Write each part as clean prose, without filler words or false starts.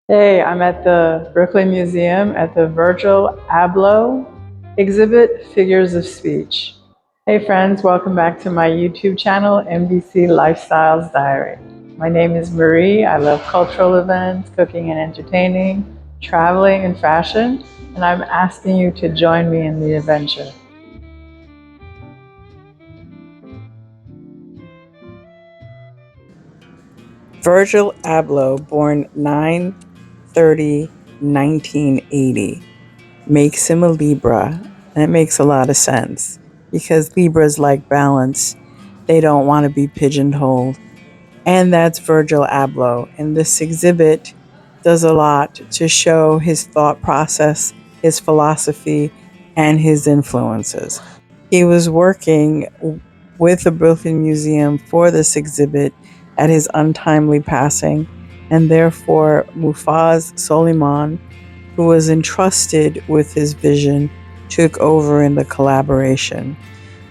Hey, I'm at the Brooklyn Museum at the Virgil Abloh exhibit, Figures of Speech. Hey friends, welcome back to my YouTube channel, MBC Lifestyles Diary. My name is Marie. I love cultural events, cooking and entertaining, traveling and fashion, and I'm asking you to join me in the adventure. Virgil Abloh, born 9/30, 1980. Makes him a Libra. And it makes a lot of sense because Libras like balance. They don't want to be pigeonholed. And that's Virgil Abloh. And this exhibit does a lot to show his thought process, his philosophy, and his influences. He was working with the Brooklyn Museum for this exhibit at his untimely passing, and therefore Mufaz Soliman, who was entrusted with his vision, took over in the collaboration.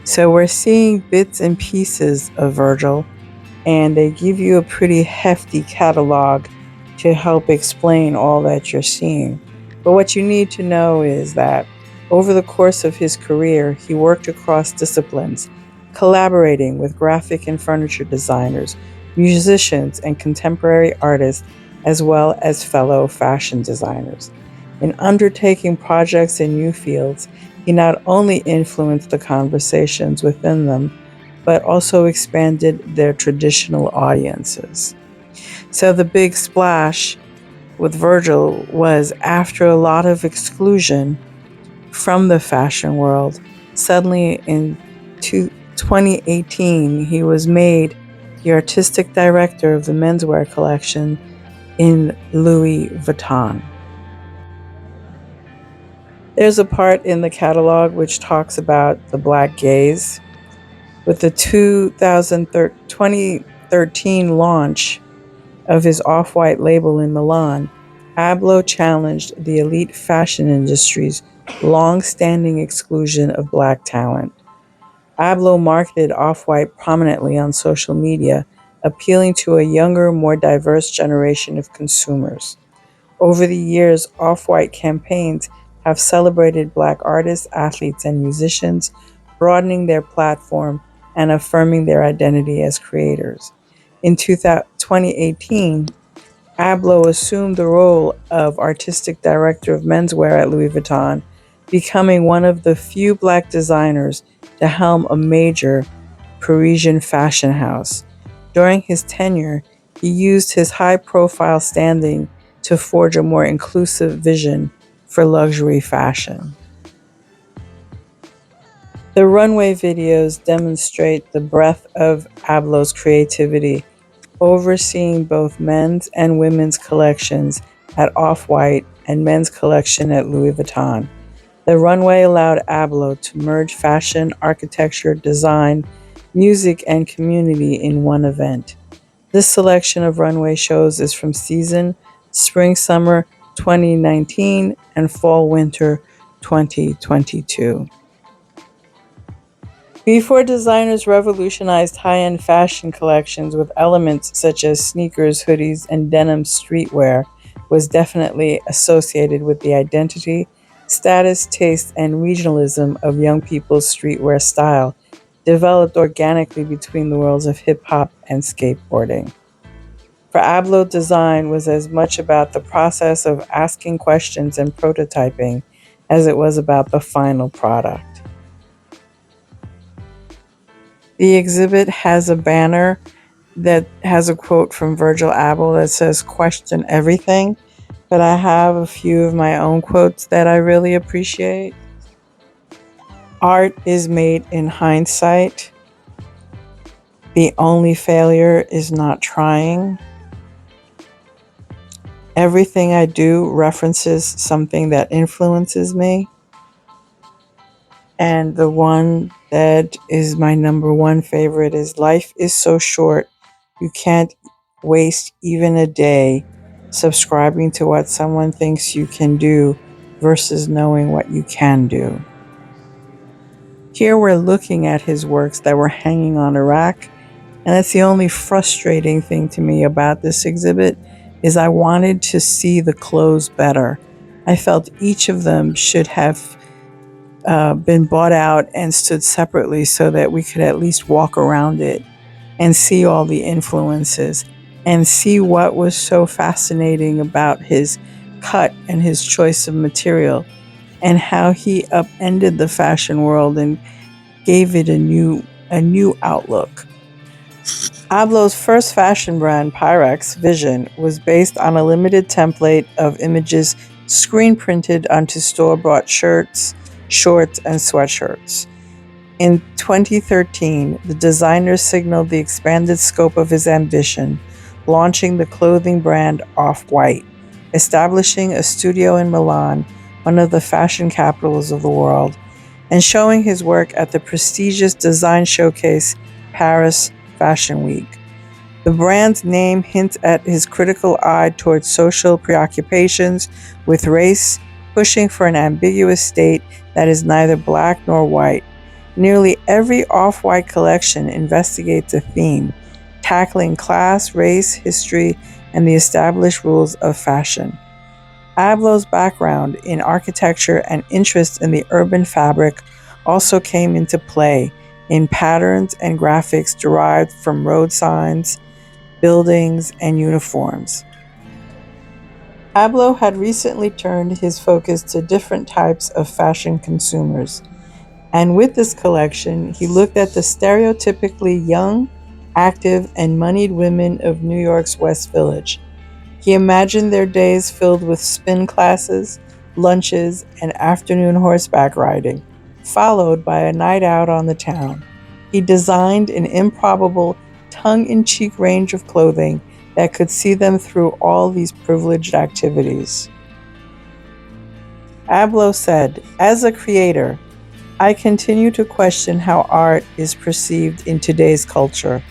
So we're seeing bits and pieces of Virgil, and they give you a pretty hefty catalog to help explain all that you're seeing. But what you need to know is that over the course of his career, he worked across disciplines, collaborating with graphic and furniture designers, musicians, and contemporary artists, as well as fellow fashion designers. In undertaking projects in new fields, he not only influenced the conversations within them, but also expanded their traditional audiences. So the big splash with Virgil was after a lot of exclusion from the fashion world. Suddenly in 2018, he was made the artistic director of the menswear collection in Louis Vuitton. There's a part in the catalog which talks about the black gaze. With the 2013 launch of his Off-White label in Milan, Abloh challenged the elite fashion industry's long-standing exclusion of black talent. Abloh marketed Off-White prominently on social media, appealing to a younger, more diverse generation of consumers. Over the years, Off-White campaigns have celebrated black artists, athletes, and musicians, broadening their platform and affirming their identity as creators. In 2018, Abloh assumed the role of artistic director of menswear at Louis Vuitton, becoming one of the few black designers to helm a major Parisian fashion house. During his tenure, he used his high-profile standing to forge a more inclusive vision for luxury fashion. The runway videos demonstrate the breadth of Abloh's creativity, overseeing both men's and women's collections at Off-White and men's collection at Louis Vuitton. The runway allowed Abloh to merge fashion, architecture, design, music, and community in one event. This selection of runway shows is from season Spring-Summer 2019 and Fall-Winter 2022. Before designers revolutionized high-end fashion collections with elements such as sneakers, hoodies, and denim, streetwear was definitely associated with the identity, status, taste, and regionalism of young people's streetwear style, developed organically between the worlds of hip-hop and skateboarding. For Abloh, design was as much about the process of asking questions and prototyping as it was about the final product. The exhibit has a banner that has a quote from Virgil Abloh that says, "Question everything," but I have a few of my own quotes that I really appreciate. Art is made in hindsight. The only failure is not trying. Everything I do references something that influences me. And the one that is my number one favorite is, "Life is so short, you can't waste even a day subscribing to what someone thinks you can do versus knowing what you can do." Here we're looking at his works that were hanging on a rack, and that's the only frustrating thing to me about this exhibit, is I wanted to see the clothes better. I felt each of them should have been bought out and stood separately so that we could at least walk around it and see all the influences and see what was so fascinating about his cut and his choice of material and how he upended the fashion world and gave it a new outlook. Abloh's first fashion brand, Pyrex Vision, was based on a limited template of images screen printed onto store-bought shirts, shorts, and sweatshirts. In 2013, the designer signaled the expanded scope of his ambition, launching the clothing brand Off-White, establishing a studio in Milan, one of the fashion capitals of the world, and showing his work at the prestigious design showcase Paris Fashion Week. The brand's name hints at his critical eye towards social preoccupations with race, pushing for an ambiguous state that is neither black nor white. Nearly every Off-White collection investigates a theme, tackling class, race, history, and the established rules of fashion. Abloh's background in architecture and interest in the urban fabric also came into play in patterns and graphics derived from road signs, buildings, and uniforms. Abloh had recently turned his focus to different types of fashion consumers, and with this collection, he looked at the stereotypically young, active, and moneyed women of New York's West Village. He imagined their days filled with spin classes, lunches, and afternoon horseback riding, followed by a night out on the town. He designed an improbable, tongue-in-cheek range of clothing that could see them through all these privileged activities. Abloh said, "As a creator, I continue to question how art is perceived in today's culture.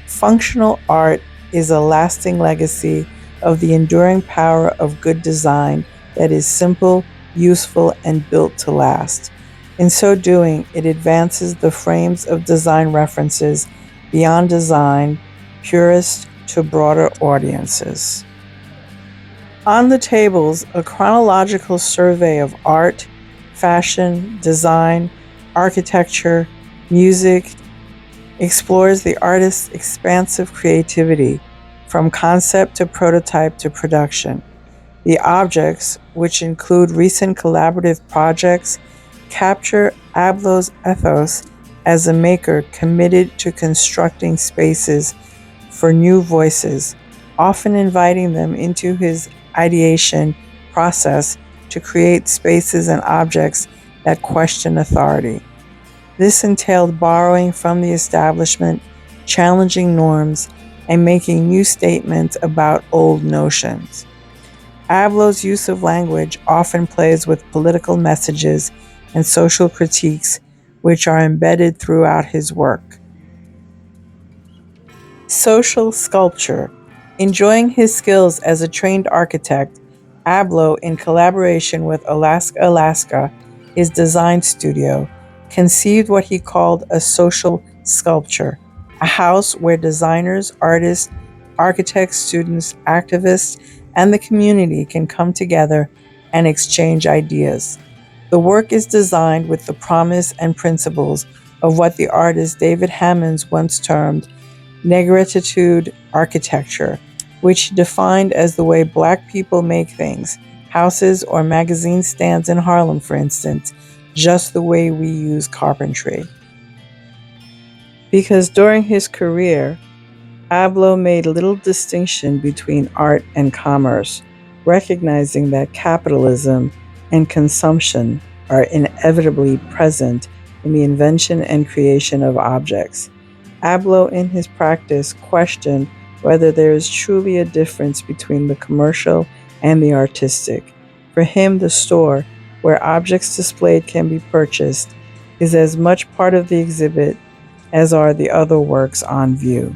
Functional art is a lasting legacy of the enduring power of good design that is simple, useful, and built to last. In so doing, it advances the frames of design references beyond design, purist to broader audiences." On the tables, a chronological survey of art, fashion, design, architecture, music, explores the artist's expansive creativity from concept to prototype to production. The objects, which include recent collaborative projects, capture Abloh's ethos as a maker committed to constructing spaces for new voices, often inviting them into his ideation process to create spaces and objects that question authority. This entailed borrowing from the establishment, challenging norms, and making new statements about old notions. Abloh's use of language often plays with political messages and social critiques, which are embedded throughout his work. Social sculpture. Enjoying his skills as a trained architect, Abloh, in collaboration with Alaska, his design studio, conceived what he called a social sculpture, a house where designers, artists, architects, students, activists, and the community can come together and exchange ideas. The work is designed with the promise and principles of what the artist David Hammons once termed negrititude architecture, which he defined as the way Black people make things, houses or magazine stands in Harlem, for instance, just the way we use carpentry. Because during his career, Abloh made little distinction between art and commerce, recognizing that capitalism and consumption are inevitably present in the invention and creation of objects. Abloh, in his practice, questioned whether there is truly a difference between the commercial and the artistic. For him, the store, where objects displayed can be purchased, is as much part of the exhibit as are the other works on view.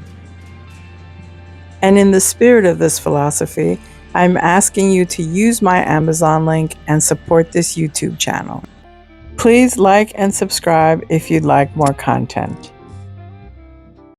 And in the spirit of this philosophy, I'm asking you to use my Amazon link and support this YouTube channel. Please like and subscribe if you'd like more content.